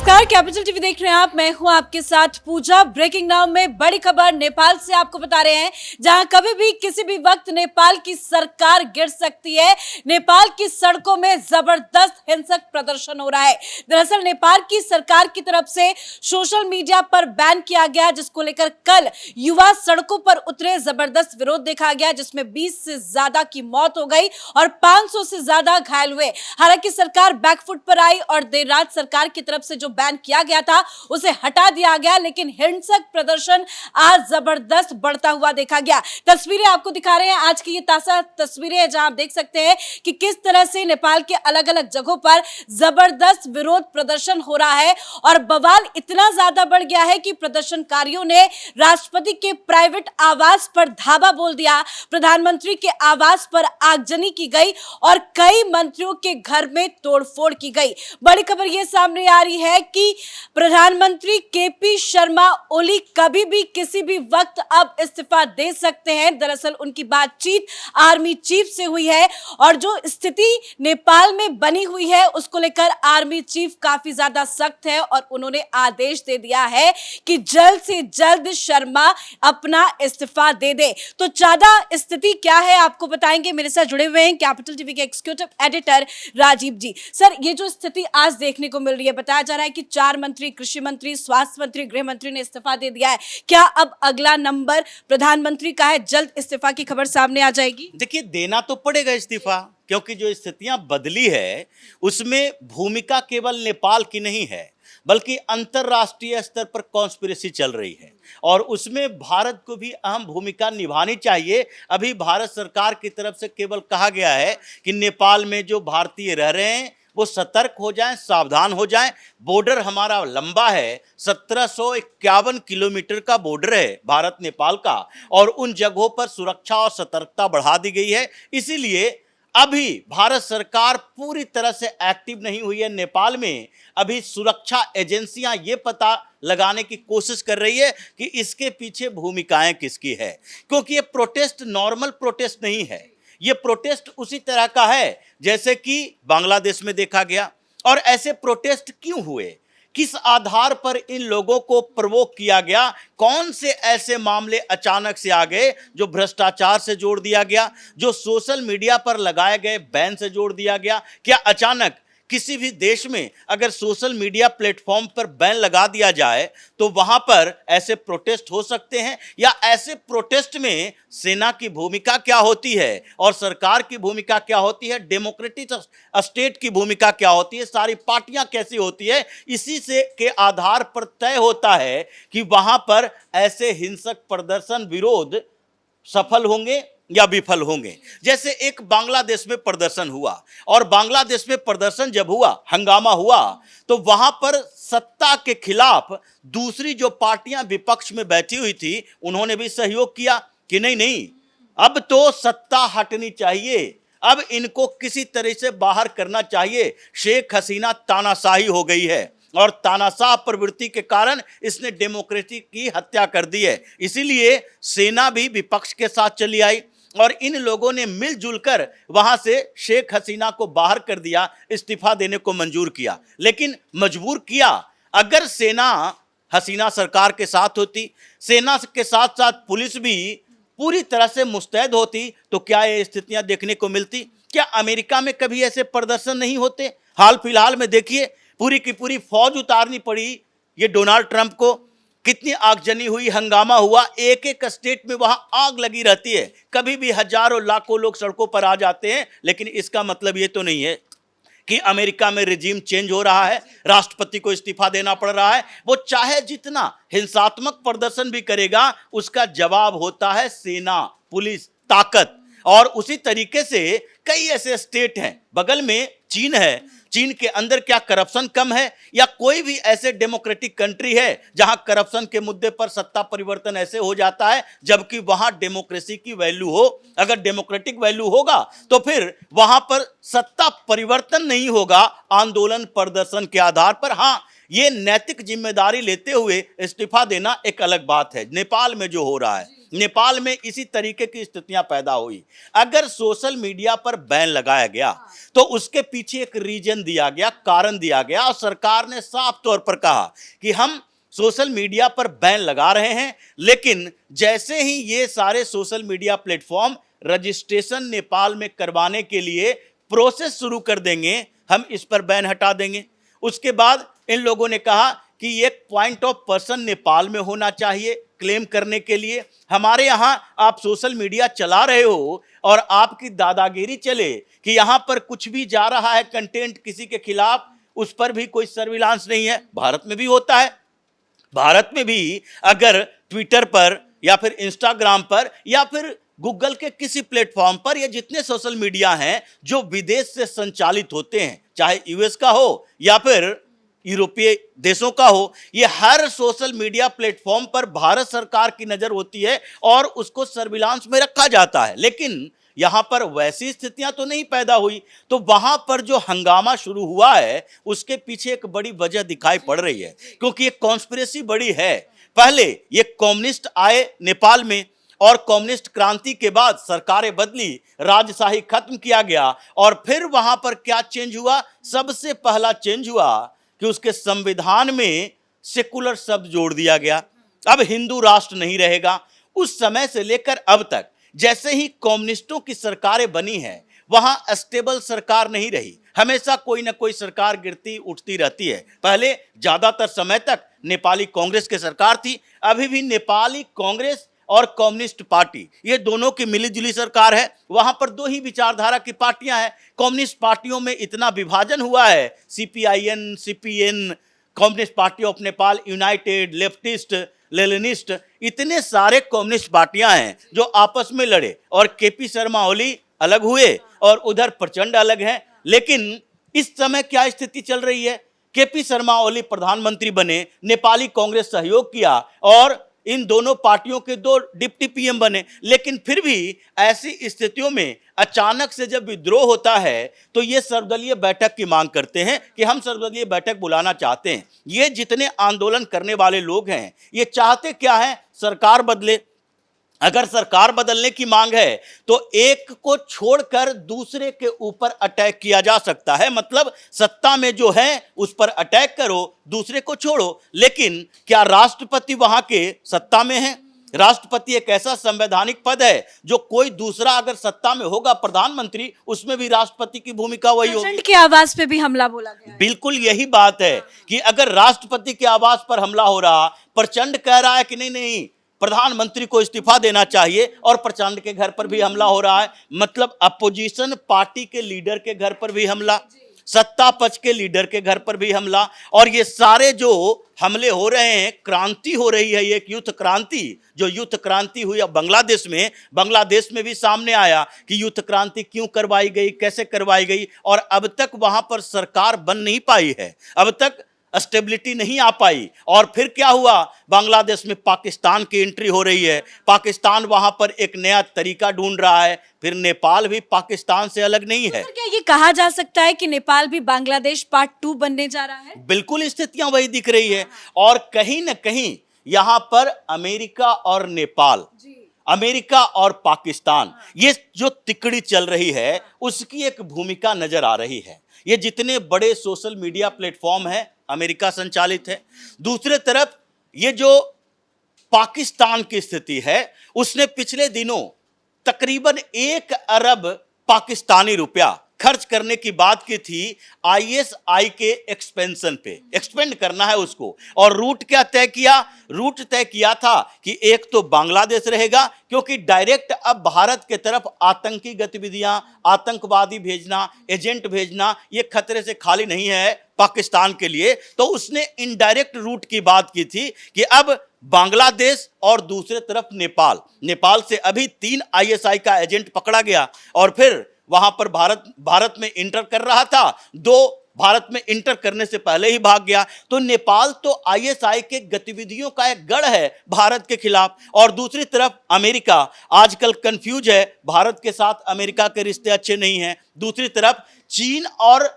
नमस्कार, capital TV देख रहे हैं आप। मैं हूं आपके साथ पूजा। ब्रेकिंग नाउ में बड़ी खबर नेपाल से आपको बता रहे हैं, जहां कभी भी किसी भी वक्त नेपाल की सरकार गिर सकती है। नेपाल की सड़कों में जबरदस्त हिंसक प्रदर्शन हो रहा है। दरअसल नेपाल की सरकार की तरफ से सोशल मीडिया पर बैन किया गया, जिसको लेकर कल युवा सड़कों पर उतरे। जबरदस्त विरोध देखा गया, जिसमें 20 से ज्यादा की मौत हो गई और 500 से ज्यादा घायल हुए। हालांकि सरकार बैकफुट पर आई और देर रात सरकार की तरफ से जो बैन किया गया था उसे हटा दिया गया, लेकिन हिंसक प्रदर्शन आज जबरदस्त बढ़ता हुआ देखा गया। तस्वीरें आपको दिखा रहे हैं, आज की ये ताजा तस्वीरें हैं, जहां आप देख सकते हैं कि किस तरह से नेपाल के अलग अलग जगहों पर जबरदस्त विरोध प्रदर्शन हो रहा है। और बवाल इतना ज्यादा बढ़ गया है कि प्रदर्शनकारियों ने राष्ट्रपति के प्राइवेट आवास पर धावा बोल दिया, प्रधानमंत्री के आवास पर आगजनी की गई और कई मंत्रियों के घर में तोड़फोड़ की गई। बड़ी खबर यह सामने आ रही है कि प्रधानमंत्री केपी शर्मा ओली कभी भी किसी भी वक्त अब इस्तीफा दे सकते हैं। दरअसल उनकी बातचीत आर्मी चीफ से हुई है और जो स्थिति नेपाल में बनी हुई है उसको लेकर आर्मी चीफ काफी ज्यादा सख्त है और उन्होंने आदेश दे दिया है कि जल्द से जल्द शर्मा अपना इस्तीफा दे दे। तो ज्यादा स्थिति क्या है आपको बताएंगे। मेरे साथ जुड़े हुए हैं कैपिटल टीवी के एग्जीक्यूटिव एडिटर राजीव जी। सर, ये जो स्थिति आज देखने को मिल रही है, बताया जा रहा है कि 4 मंत्री, कृषि मंत्री, स्वास्थ्य मंत्री, गृह मंत्री ने इस्तीफा दे दिया है। क्या अब अगला नंबर प्रधानमंत्री का है, जल्द इस्तीफा की खबर सामने आ जाएगी? देखिए, देना तो पड़ेगा इस्तीफा, क्योंकि जो स्थितियां बदली है उसमें भूमिका केवल नेपाल की नहीं है, बल्कि अंतर्राष्ट्रीय स्तर पर कॉन्स्पिरेसी चल रही है और उसमें भारत को भी अहम भूमिका निभानी चाहिए। अभी भारत सरकार की तरफ से केवल कहा गया है कि नेपाल में जो भारतीय रह रहे हैं वो सतर्क हो जाएं, सावधान हो जाएं। बॉर्डर हमारा लंबा है, 1751 किलोमीटर का बॉर्डर है भारत नेपाल का, और उन जगहों पर सुरक्षा और सतर्कता बढ़ा दी गई है। इसीलिए अभी भारत सरकार पूरी तरह से एक्टिव नहीं हुई है नेपाल में। अभी सुरक्षा एजेंसियां ये पता लगाने की कोशिश कर रही है कि इसके पीछे भूमिकाएं किसकी है, क्योंकि ये प्रोटेस्ट नॉर्मल प्रोटेस्ट नहीं है। ये प्रोटेस्ट उसी तरह का है जैसे कि बांग्लादेश में देखा गया। और ऐसे प्रोटेस्ट क्यों हुए, किस आधार पर इन लोगों को प्रवोक किया गया, कौन से ऐसे मामले अचानक से आ गए जो भ्रष्टाचार से जोड़ दिया गया, जो सोशल मीडिया पर लगाए गए बैन से जोड़ दिया गया? क्या अचानक किसी भी देश में अगर सोशल मीडिया प्लेटफॉर्म पर बैन लगा दिया जाए तो वहां पर ऐसे प्रोटेस्ट हो सकते हैं? या ऐसे प्रोटेस्ट में सेना की भूमिका क्या होती है और सरकार की भूमिका क्या होती है, डेमोक्रेटिक स्टेट की भूमिका क्या होती है, सारी पार्टियां कैसी होती है, इसी से के आधार पर तय होता है कि वहां पर ऐसे हिंसक प्रदर्शन, विरोध सफल होंगे या विफल होंगे। जैसे एक बांग्लादेश में प्रदर्शन हुआ, और बांग्लादेश में प्रदर्शन जब हुआ, हंगामा हुआ, तो वहां पर सत्ता के खिलाफ दूसरी जो पार्टियां विपक्ष में बैठी हुई थी उन्होंने भी सहयोग किया कि नहीं नहीं, अब तो सत्ता हटनी चाहिए, अब इनको किसी तरह से बाहर करना चाहिए। शेख हसीना तानाशाही हो गई है और तानाशाह प्रवृत्ति के कारण इसने डेमोक्रेसी की हत्या कर दी है। इसीलिए सेना भी विपक्ष के साथ चली आई और इन लोगों ने मिलजुल कर वहां से शेख हसीना को बाहर कर दिया, इस्तीफा देने को मंजूर किया। लेकिन मजबूर किया। अगर सेना हसीना सरकार के साथ होती, सेना के साथ साथ पुलिस भी पूरी तरह से मुस्तैद होती, तो क्या ये स्थितियां देखने को मिलती? क्या अमेरिका में कभी ऐसे प्रदर्शन नहीं होते? हाल फिलहाल में देखिए, पूरी की पूरी फौज उतारनी पड़ी ये डोनाल्ड ट्रंप को, कितनी आगजनी हुई, हंगामा हुआ, एक एक स्टेट में वहां आग लगी रहती है, कभी भी हजारों लाखों लोग सड़कों पर आ जाते हैं। लेकिन इसका मतलब ये तो नहीं है कि अमेरिका में रिजीम चेंज हो रहा है, राष्ट्रपति को इस्तीफा देना पड़ रहा है। वो चाहे जितना हिंसात्मक प्रदर्शन भी करेगा, उसका जवाब होता है सेना, पुलिस, ताकत। और उसी तरीके से कई ऐसे स्टेट हैं, बगल में चीन है, चीन के अंदर क्या करप्शन कम है? या कोई भी ऐसे डेमोक्रेटिक कंट्री है जहां करप्शन के मुद्दे पर सत्ता परिवर्तन ऐसे हो जाता है, जबकि वहां डेमोक्रेसी की वैल्यू हो? अगर डेमोक्रेटिक वैल्यू होगा तो फिर वहां पर सत्ता परिवर्तन नहीं होगा आंदोलन प्रदर्शन के आधार पर। हां, ये नैतिक जिम्मेदारी लेते हुए इस्तीफा देना एक अलग बात है, नेपाल में जो हो रहा है। नेपाल में इसी तरीके की स्थितियां पैदा हुई। अगर सोशल मीडिया पर बैन लगाया गया तो उसके पीछे एक रीजन दिया गया, कारण दिया गया, और सरकार ने साफ तौर पर कहा कि हम सोशल मीडिया पर बैन लगा रहे हैं, लेकिन जैसे ही ये सारे social media platform registration Nepal में करवाने के लिए प्रोसेस शुरू कर देंगे, हम इस पर बैन हटा देंगे। उसके बाद इन लोगों ने कहा कि एक पॉइंट ऑफ पर्सन नेपाल में होना चाहिए क्लेम करने के लिए। हमारे यहाँ आप सोशल मीडिया चला रहे हो और आपकी दादागिरी चले कि यहाँ पर कुछ भी जा रहा है कंटेंट किसी के खिलाफ, उस पर भी कोई सर्विलांस नहीं है। भारत में भी होता है। भारत में भी अगर ट्विटर पर या फिर इंस्टाग्राम पर या फिर गूगल के किसी प्लेटफॉर्म पर, या जितने सोशल मीडिया हैं जो विदेश से संचालित होते हैं, चाहे यूएस का हो या फिर यूरोपीय देशों का हो, ये हर सोशल मीडिया प्लेटफॉर्म पर भारत सरकार की नजर होती है और उसको सर्विलांस में रखा जाता है। लेकिन यहां पर वैसी स्थितियां तो नहीं पैदा हुई। तो वहां पर जो हंगामा शुरू हुआ है उसके पीछे एक बड़ी वजह दिखाई पड़ रही है, क्योंकि एक कॉन्स्पिरेसी बड़ी है। पहले ये कम्युनिस्ट आए नेपाल में और कम्युनिस्ट क्रांति के बाद सरकारें बदली, राजशाही खत्म किया गया, और फिर वहां पर क्या चेंज हुआ? सबसे पहला चेंज हुआ कि उसके संविधान में सेकुलर शब्द जोड़ दिया गया। अब हिंदू राष्ट्र नहीं रहेगा। उस समय से लेकर अब तक जैसे ही कम्युनिस्टों की सरकारें बनी हैं, वहां स्टेबल सरकार नहीं रही। हमेशा कोई ना कोई सरकार गिरती उठती रहती है। पहले ज्यादातर समय तक नेपाली कांग्रेस की सरकार थी। अभी भी नेपाली कांग्रेस और कम्युनिस्ट पार्टी, ये दोनों की मिलीजुली सरकार है। वहां पर दो ही विचारधारा की पार्टियां हैं। कम्युनिस्ट पार्टियों में इतना विभाजन हुआ है, सीपीआईएन, CPN, communist party of Nepal, united, leftist, Leninist, इतने सारे कम्युनिस्ट पार्टियां हैं जो आपस में लड़े, और केपी शर्मा ओली अलग हुए और उधर प्रचंड अलग हैं। लेकिन इस समय क्या स्थिति चल रही है? केपी शर्मा ओली प्रधानमंत्री बने, नेपाली कांग्रेस सहयोग किया और इन दोनों पार्टियों के दो डिप्टी पीएम बने। लेकिन फिर भी ऐसी स्थितियों में अचानक से जब विद्रोह होता है तो ये सर्वदलीय बैठक की मांग करते हैं कि हम सर्वदलीय बैठक बुलाना चाहते हैं। ये जितने आंदोलन करने वाले लोग हैं, ये चाहते क्या है? सरकार बदले। अगर सरकार बदलने की मांग है तो एक को छोड़कर दूसरे के ऊपर अटैक किया जा सकता है। मतलब सत्ता में जो है उस पर अटैक करो, दूसरे को छोड़ो। लेकिन क्या राष्ट्रपति वहां के सत्ता में है? राष्ट्रपति एक ऐसा संवैधानिक पद है जो कोई दूसरा अगर सत्ता में होगा, प्रधानमंत्री, उसमें भी राष्ट्रपति की भूमिका वही होगी। प्रचंड की आवाज पे भी हमला बोला गया है। बिल्कुल यही बात है कि अगर राष्ट्रपति की आवाज पर हमला हो रहा, प्रचंड कह रहा है कि नहीं नहीं प्रधानमंत्री को इस्तीफा देना चाहिए, और प्रचंड के घर पर भी हमला हो रहा है। मतलब अपोजिशन पार्टी के लीडर के घर पर भी हमला, सत्ता पक्ष के लीडर के घर पर भी हमला, और ये सारे जो हमले हो रहे हैं, क्रांति हो रही है, एक युद्ध क्रांति, जो युद्ध क्रांति हुई बांग्लादेश में भी सामने आया कि युद्ध क्रांति क्यों करवाई गई, कैसे करवाई गई, और अब तक वहां पर सरकार बन नहीं पाई है, अब तक स्टेबिलिटी नहीं आ पाई। और फिर क्या हुआ? बांग्लादेश में पाकिस्तान की एंट्री हो रही है। पाकिस्तान वहां पर एक नया तरीका ढूंढ रहा है। फिर नेपाल भी पाकिस्तान से अलग नहीं है। तो क्या ये कहा जा सकता है कि नेपाल भी बांग्लादेश पार्ट 2 बनने जा रहा है? बिल्कुल स्थितियां वही दिख रही है। और कहीं ना कहीं यहां पर अमेरिका और नेपाल, अमेरिका और पाकिस्तान, ये जो तिकड़ी चल रही है उसकी एक भूमिका नजर आ रही है। ये जितने बड़े सोशल मीडिया प्लेटफॉर्म हैं अमेरिका संचालित है। दूसरे तरफ ये जो पाकिस्तान की स्थिति है, उसने पिछले दिनों तकरीबन 1 अरब पाकिस्तानी रुपया खर्च करने की बात की थी आईएसआई के एक्सपेंशन पे, एक्सपेंड करना है उसको। और रूट क्या तय किया? रूट तय किया था कि एक तो बांग्लादेश रहेगा, क्योंकि डायरेक्ट अब भारत के तरफ आतंकी गतिविधियां, आतंकवादी भेजना, एजेंट भेजना, ये खतरे से खाली नहीं है पाकिस्तान के लिए। तो उसने इनडायरेक्ट रूट की बात की थी कि अब बांग्लादेश और दूसरे तरफ नेपाल से अभी 3 आईएसआई का एजेंट पकड़ा गया, और फिर वहां पर भारत में इंटर कर रहा था, 2 भारत में इंटर करने से पहले ही भाग गया। तो नेपाल तो आईएसआई के गतिविधियों का एक गढ़ है भारत के खिलाफ। और दूसरी तरफ अमेरिका आजकल कंफ्यूज है, भारत के साथ अमेरिका के रिश्ते अच्छे नहीं हैं। दूसरी तरफ चीन और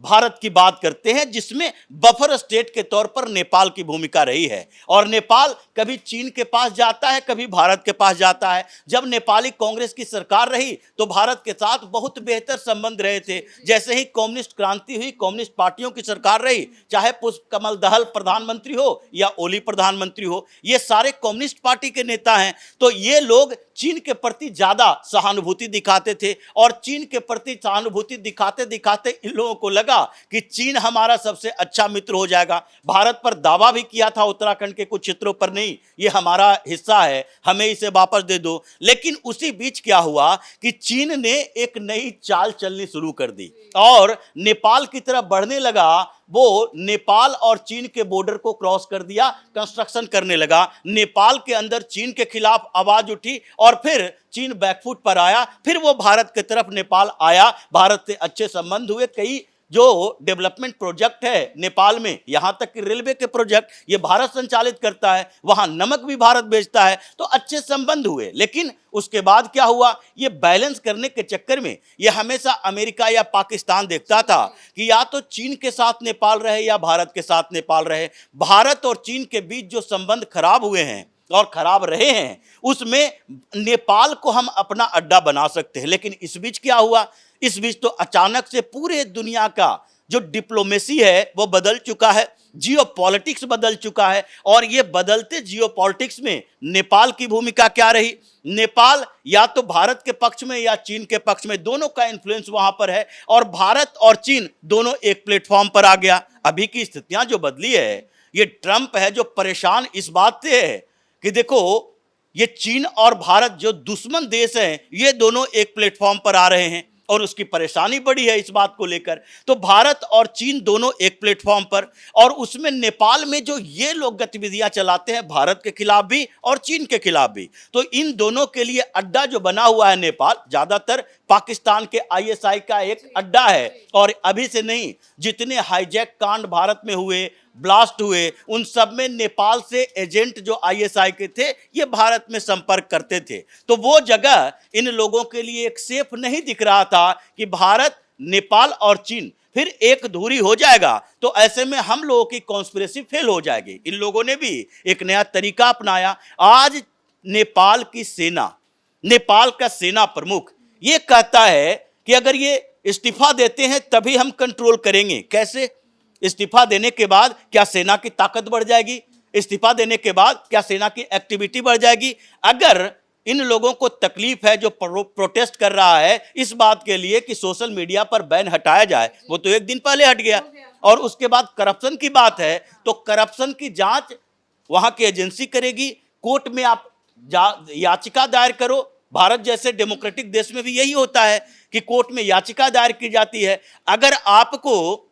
भारत की बात करते हैं, जिसमें बफर स्टेट के तौर पर नेपाल की भूमिका रही है। और नेपाल कभी चीन के पास जाता है, कभी भारत के पास जाता है। जब नेपाली कांग्रेस की सरकार रही तो भारत के साथ बहुत बेहतर संबंध रहे थे। जैसे ही कम्युनिस्ट क्रांति हुई, कम्युनिस्ट पार्टियों की सरकार रही, चाहे पुष्प कमल दहल प्रधानमंत्री हो या ओली प्रधानमंत्री हो, ये सारे कम्युनिस्ट पार्टी के नेता हैं। तो ये लोग चीन के प्रति ज्यादा सहानुभूति दिखाते थे, और चीन के प्रति सहानुभूति दिखाते दिखाते इन लोगों को लगा कि चीन हमारा सबसे अच्छा मित्र हो जाएगा। भारत पर दावा भी किया था उत्तराखंड के कुछ क्षेत्रों पर, नहीं ये हमारा हिस्सा है, हमें इसे वापस दे दो। लेकिन उसी बीच क्या हुआ कि चीन ने एक नई चाल चलनी शुरू कर दी और नेपाल की तरफ बढ़ने लगा। वो नेपाल और चीन के बॉर्डर को क्रॉस कर दिया, कंस्ट्रक्शन करने लगा। नेपाल के अंदर चीन के खिलाफ आवाज उठी और फिर चीन बैकफुट पर आया। फिर वो भारत की तरफ नेपाल आया, भारत से अच्छे संबंध हुए। कई जो डेवलपमेंट प्रोजेक्ट है नेपाल में, यहां तक कि रेलवे के प्रोजेक्ट ये भारत संचालित करता है, वहां नमक भी भारत बेचता है, तो अच्छे संबंध हुए। लेकिन उसके बाद क्या हुआ, ये बैलेंस करने के चक्कर में ये हमेशा अमेरिका या पाकिस्तान देखता था कि या तो चीन के साथ नेपाल रहे या भारत के साथ नेपाल रहे। भारत और चीन के बीच जो संबंध खराब हुए हैं और खराब रहे हैं, उसमें नेपाल को हम अपना अड्डा बना सकते हैं। लेकिन इस बीच क्या हुआ, इस बीच तो अचानक से पूरे दुनिया का जो डिप्लोमेसी है वो बदल चुका है, जियोपॉलिटिक्स बदल चुका है। और ये बदलते जियोपॉलिटिक्स में नेपाल की भूमिका क्या रही, नेपाल या तो भारत के पक्ष में या चीन के पक्ष में, दोनों का इन्फ्लुएंस वहां पर है, और भारत और चीन दोनों एक प्लेटफॉर्म पर आ गया। अभी की स्थितियां जो बदली है, ये ट्रंप है जो परेशान इस बात से है कि देखो ये चीन और भारत जो दुश्मन देश हैं, ये दोनों एक प्लेटफॉर्म पर आ रहे हैं, और उसकी परेशानी बड़ी है इस बात को लेकर। तो भारत और चीन दोनों एक प्लेटफॉर्म पर, और उसमें नेपाल में जो ये लोग गतिविधियां चलाते हैं, भारत के खिलाफ भी और चीन के खिलाफ भी, तो इन दोनों के लिए अड्डा जो बना हुआ है नेपाल, ज्यादातर पाकिस्तान के आईएसआई का एक अड्डा है। और अभी से नहीं, जितने हाईजैक कांड भारत में हुए, ब्लास्ट हुए, उन सब में नेपाल से एजेंट जो आईएसआई के थे, ये भारत में संपर्क करते थे। तो वो जगह इन लोगों के लिए एक सेफ नहीं दिख रहा था कि भारत, नेपाल और चीन फिर एक धुरी हो जाएगा, तो ऐसे में हम लोगों की कॉन्स्पिरेसी फेल हो जाएगी। इन लोगों ने भी एक नया तरीका अपनाया। आज नेपाल की सेना, नेपाल का सेना प्रमुख ये कहता है कि अगर ये इस्तीफा देते हैं तभी हम कंट्रोल करेंगे। कैसे? इस्तीफा देने के बाद क्या सेना की ताकत बढ़ जाएगी? इस्तीफा देने के बाद क्या सेना की एक्टिविटी बढ़ जाएगी? अगर इन लोगों को तकलीफ है, जो प्रोटेस्ट कर रहा है इस बात के लिए कि सोशल मीडिया पर बैन हटाया जाए, वो तो एक दिन पहले हट गया। और उसके बाद करप्शन की बात है, तो करप्शन की जांच वहां की एजेंसी करेगी। कोर्ट में आप याचिका दायर करो। भारत जैसे डेमोक्रेटिक देश में भी यही होता है कि कोर्ट में याचिका दायर की जाती है। अगर आपको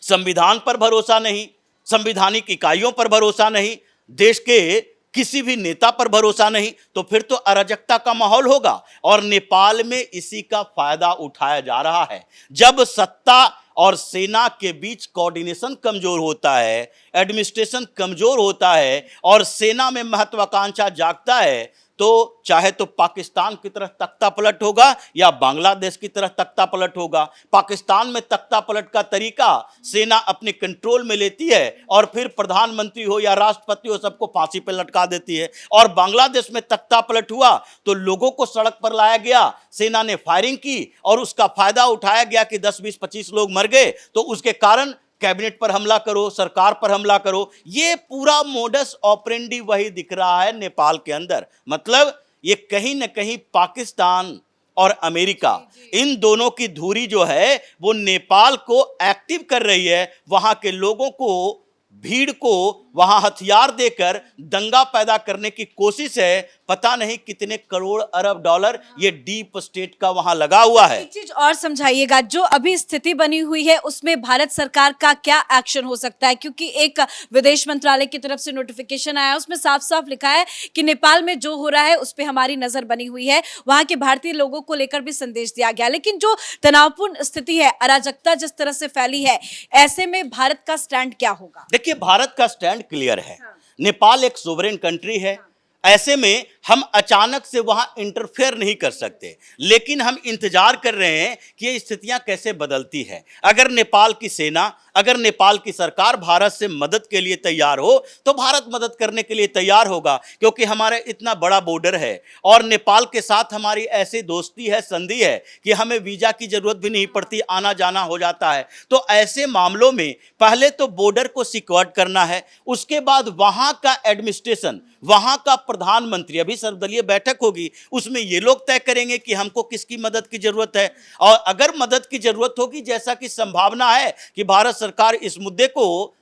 संविधान पर भरोसा नहीं, संवैधानिक इकाइयों पर भरोसा नहीं, देश के किसी भी नेता पर भरोसा नहीं, तो फिर तो अराजकता का माहौल होगा। और नेपाल में इसी का फायदा उठाया जा रहा है। जब सत्ता और सेना के बीच कोऑर्डिनेशन कमजोर होता है, एडमिनिस्ट्रेशन कमजोर होता है, और सेना में महत्वाकांक्षा जागता है, तो चाहे तो पाकिस्तान की तरह तख्ता पलट होगा या बांग्लादेश की तरह तख्ता पलट होगा। पाकिस्तान में तख्ता पलट का तरीका, सेना अपने कंट्रोल में लेती है और फिर प्रधानमंत्री हो या राष्ट्रपति हो, सबको फांसी पर लटका देती है। और बांग्लादेश में तख्ता पलट हुआ तो लोगों को सड़क पर लाया गया, सेना ने फायरिंग की और उसका फायदा उठाया गया कि 10, 20, 25 लोग मर गए। तो उसके कारण कैबिनेट पर हमला करो, सरकार पर हमला करो। ये पूरा मोडस ऑपरेंडी वही दिख रहा है नेपाल के अंदर। मतलब ये कहीं ना कहीं पाकिस्तान और अमेरिका, इन दोनों की धुरी जो है वो नेपाल को एक्टिव कर रही है। वहां के लोगों को, भीड़ को वहां हथियार देकर दंगा पैदा करने की कोशिश है। पता नहीं कितने करोड़ अरब डॉलर ये डीप स्टेट का वहां लगा हुआ है। एक चीज और समझाइएगा, जो अभी स्थिति बनी हुई है उसमें भारत सरकार का क्या एक्शन हो सकता है? क्योंकि एक विदेश मंत्रालय की तरफ से नोटिफिकेशन आया, उसमें साफ साफ लिखा है कि नेपाल में जो हो रहा है उस पर हमारी नजर बनी हुई है, वहां के भारतीय लोगों को लेकर भी संदेश दिया गया। लेकिन जो तनावपूर्ण स्थिति है, अराजकता जिस तरह से फैली है, ऐसे में भारत का स्टैंड क्या होगा? देखिए, भारत का स्टैंड क्लियर है। नेपाल एक सोवरेन कंट्री है। ऐसे में हम अचानक से वहां इंटरफेयर नहीं कर सकते, लेकिन हम इंतजार कर रहे हैं कि ये स्थितियां कैसे बदलती है। अगर नेपाल की सेना, अगर नेपाल की सरकार भारत से मदद के लिए तैयार हो तो भारत मदद करने के लिए तैयार होगा, क्योंकि हमारा इतना बड़ा बॉर्डर है और नेपाल के साथ हमारी ऐसी दोस्ती है, संधि है कि हमें वीजा की जरूरत भी नहीं पड़ती, आना जाना हो जाता है। तो ऐसे मामलों में पहले तो बॉर्डर को सिक्योर करना है, उसके बाद वहां का एडमिनिस्ट्रेशन, वहां का प्रधानमंत्री, अभी सर्वदलीय बैठक होगी, उसमें ये लोग तय करेंगे कि हमको किसकी मदद की जरूरत है। और अगर मदद की जरूरत होगी, जैसा कि संभावना है कि भारत सरकार इस मुद्दे को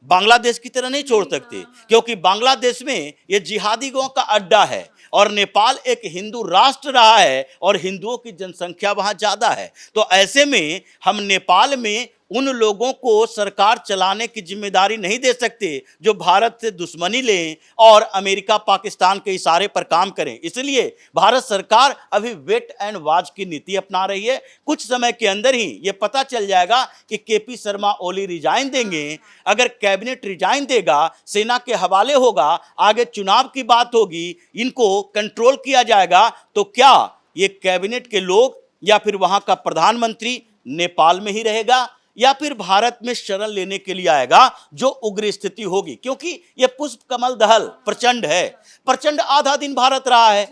बांग्लादेश की तरह नहीं छोड़ सकती, क्योंकि बांग्लादेश में ये जिहादियों का अड्डा है और नेपाल एक हिंदू राष्ट्र रहा है और हिंदुओं की जनसंख्या वहां ज्यादा है। तो ऐसे में हम नेपाल में उन लोगों को सरकार चलाने की जिम्मेदारी नहीं दे सकते जो भारत से दुश्मनी लें और अमेरिका पाकिस्तान के इशारे पर काम करें। इसलिए भारत सरकार अभी वेट एंड वॉच की नीति अपना रही है। कुछ समय के अंदर ही ये पता चल जाएगा कि केपी शर्मा ओली रिजाइन देंगे। अगर कैबिनेट रिजाइन देगा, सेना के हवाले होगा, आगे चुनाव की बात होगी, इनको कंट्रोल किया जाएगा, तो क्या ये कैबिनेट के लोग या फिर वहां का प्रधानमंत्री नेपाल में ही रहेगा या फिर भारत में शरण लेने के लिए आएगा जो उग्र स्थिति होगी? क्योंकि ये पुष्प कमल दहल प्रचंड है। प्रचंड आधा दिन भारत रहा है,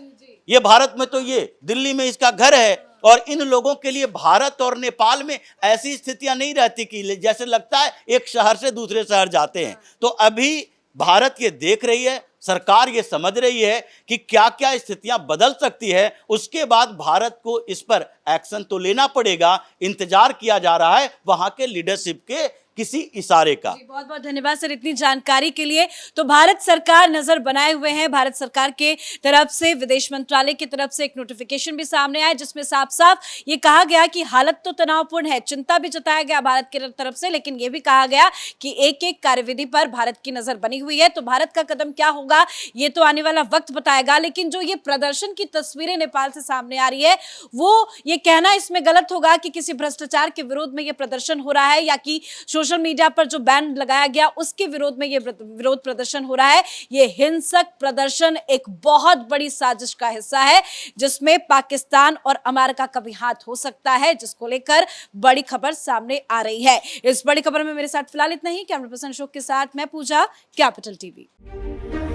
ये भारत में तो ये दिल्ली में इसका घर है और इन लोगों के लिए भारत और नेपाल में ऐसी स्थितियां नहीं रहती कि जैसे लगता है एक शहर से दूसरे शहर जाते हैं। तो अभी भारत ये देख रही है, सरकार ये समझ रही है कि क्या क्या स्थितियां बदल सकती है, उसके बाद भारत को इस पर एक्शन तो लेना पड़ेगा। इंतजार किया जा रहा है वहां के लीडरशिप के किसी इशारे का। बहुत बहुत धन्यवाद सर इतनी जानकारी के लिए। तो भारत सरकार नजर बनाए हुए हैं। भारत सरकार के तरफ से, विदेश मंत्रालय की तरफ से एक नोटिफिकेशन भी सामने आया जिसमें साफ साफ ये कहा गया कि हालत तो तनावपूर्ण है। चिंता भी जताया गया भारत की तरफ से, लेकिन ये भी कहा गया कि एक एक कार्यविधि पर भारत की नजर बनी हुई है। तो भारत का कदम क्या होगा ये तो आने वाला वक्त बताएगा। लेकिन जो ये प्रदर्शन की तस्वीरें नेपाल से सामने आ रही है, वो ये कहना इसमें गलत होगा कि किसी भ्रष्टाचार के विरोध में ये प्रदर्शन हो रहा है या कि सोशल मीडिया पर जो बैन लगाया गया उसके विरोध में ये विरोध प्रदर्शन हो रहा है। ये हिंसक प्रदर्शन एक बहुत बड़ी साजिश का हिस्सा है जिसमें पाकिस्तान और अमेरिका का भी हाथ हो सकता है, जिसको लेकर बड़ी खबर सामने आ रही है। इस बड़ी खबर में मेरे साथ फिलहाल इतना ही। कैमरा पर्सन अशोक के साथ मैं पूजा, कैपिटल टीवी।